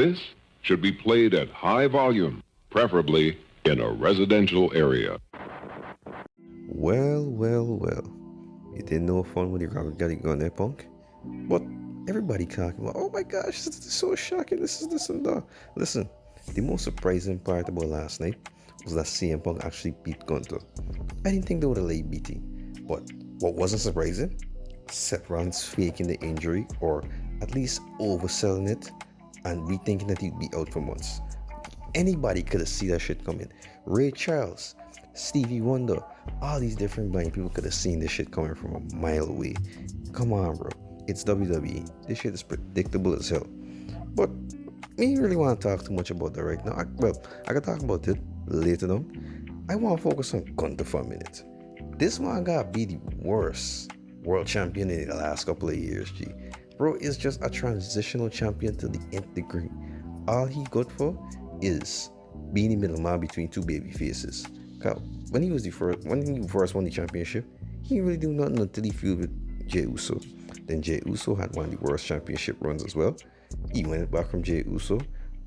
This should be played at high volume, preferably in a residential area. Well, well, well. You didn't know fun when you got it on there, punk? But everybody talking about, oh my gosh, this is so shocking, this is this and that. Listen, the most surprising part about last night was that CM Punk actually beat Gunther. I didn't think they would have laid BT. But what wasn't surprising? Seth Rollins faking the injury, or at least overselling it, and rethinking that he'd be out for months. Anybody could have seen that shit coming. Ray Charles, Stevie Wonder, all these different blind people could have seen this shit coming from a mile away. Come on, bro. It's WWE. This shit is predictable as hell. But me ain't really want to talk too much about that right now. I can talk about it later on. I want to focus on Gunther for a minute. This man got be the worst world champion in the last couple of years, G. Bro is just a transitional champion to the nth degree. All he good for is being the middleman between two baby faces. When he first won the championship, he didn't really do nothing until he feuded with Jey Uso. Then Jey Uso had one of the worst championship runs as well. He went back from Jey Uso,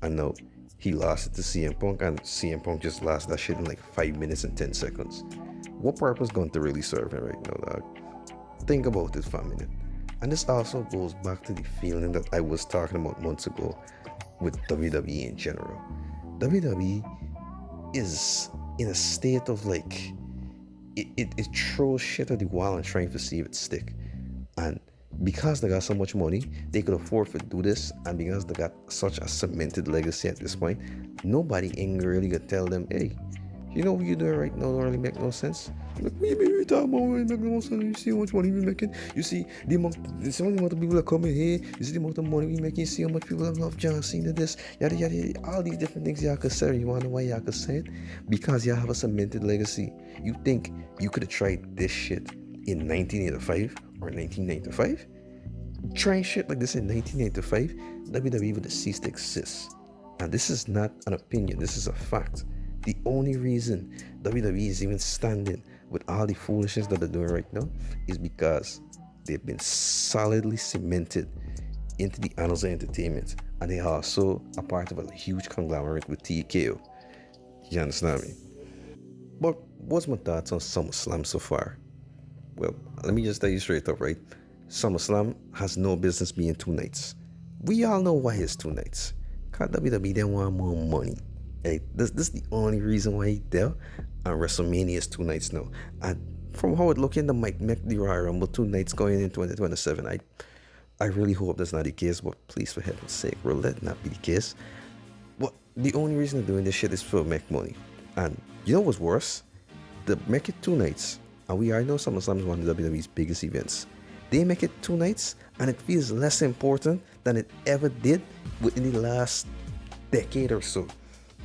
and now he lost it to CM Punk, and CM Punk just lost that shit in like 5 minutes and 10 seconds. What purpose Gunther really serving right now, dog? Think about it for a minute. And this also goes back to the feeling that I was talking about months ago with WWE in general. WWE is in a state of like, it throws shit at the wall and trying to see if it stick. And because they got so much money, they could afford to do this, and because they got such a cemented legacy at this point, nobody ain't really gonna tell them, hey, you know what you're doing right now don't really make no sense. Like, what you mean you talking about when it make no sense? You see how much money we making? You see the amount of people that come in here, you see the amount of money we making, you see how much people that love John Cena, this, yada yada yada, all these different things y'all could say. You wanna know why y'all could say it? Because y'all have a cemented legacy. You think you could have tried this shit in 1985 or 1995? Trying shit like this in 1995, WWE would have ceased to exist. And this is not an opinion, this is a fact. The only reason WWE is even standing with all the foolishness that they're doing right now is because they've been solidly cemented into the annals of entertainment, and they are also a part of a huge conglomerate with TKO. You understand me? But what's my thoughts on SummerSlam so far? Well, let me just tell you straight up, right? SummerSlam has no business being 2 nights. We all know why it's 2 nights. Because WWE didn't want more money. Hey, this is the only reason why he's there. And WrestleMania is 2 nights now. And from how it looking, they might make the Royal Rumble 2 nights going in 2027. I really hope that's not the case, but please, for heaven's sake, bro, let it not be the case. But the only reason they're doing this shit is for make money. And you know what's worse? They make it 2 nights. And we already know SummerSlam is one of WWE's biggest events. They make it 2 nights, and it feels less important than it ever did within the last decade or so.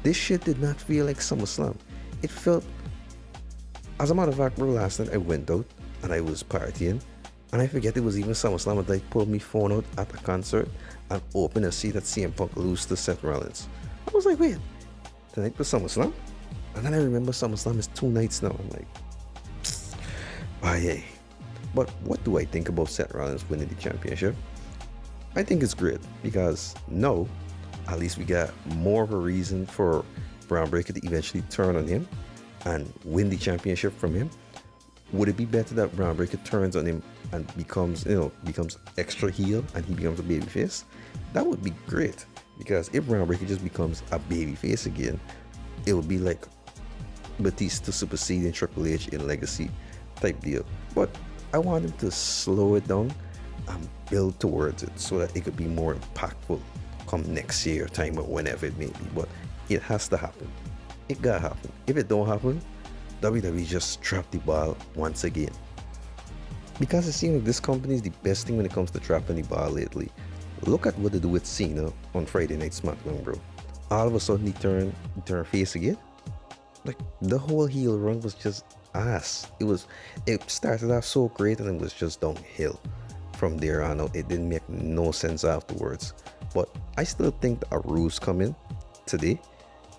This shit did not feel like SummerSlam. It felt, as a matter of fact, bro, last night I went out and I was partying, and I forget it was even SummerSlam until I pulled my phone out at a concert and opened and see that CM Punk lose to Seth Rollins. I was like, wait, tonight was SummerSlam? And then I remember SummerSlam is 2 nights now. I'm like, oh yeah. But what do I think about Seth Rollins winning the championship? I think it's great because now, at least we got more of a reason for Braun Breaker to eventually turn on him and win the championship from him. Would it be better that Braun Breaker turns on him and becomes extra heel and he becomes a babyface? That would be great, because if Braun Breaker just becomes a babyface again, it would be like Batista superseding Triple H in legacy type deal. But I want him to slow it down and build towards it so that it could be more impactful come next year time or whenever it may be. But it has to happen. It gotta happen. If it don't happen, WWE just drop the ball once again. Because it seems like this company is the best thing when it comes to dropping the ball lately. Look at what they do with Cena on Friday Night SmackDown, bro. All of a sudden he turned face again. Like, the whole heel run was just ass. It started off so great and it was just downhill from there on out. It didn't make no sense afterwards. But I still think a rule's coming today.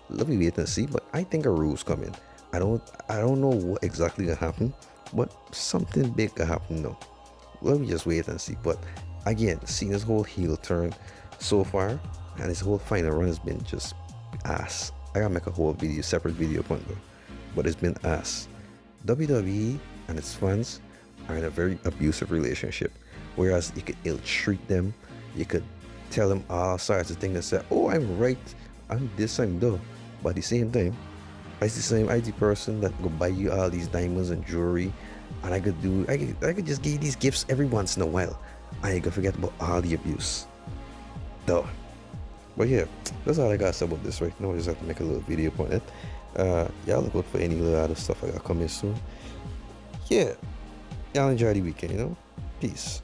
Let me wait and see, but I think a rule's coming. I don't know what exactly gonna happen, but something big could happen now. Let me just wait and see. But again, seeing this whole heel turn so far, and his whole final run has been just ass. I gotta make a whole video, separate video upon though, but it's been ass. WWE and its fans are in a very abusive relationship, whereas you could ill-treat them, you could tell them all sorts of things and say, oh, I'm right, I'm this, I'm that, but at the same time, I the same IT person that go buy you all these diamonds and jewelry, and I could just give you these gifts every once in a while, and you could forget about all the abuse. Duh. But yeah, that's all I got to say about this right now. I just have to make a little video upon it. Y'all look out for any little other stuff I got coming soon. Yeah, y'all enjoy the weekend, you know? Peace.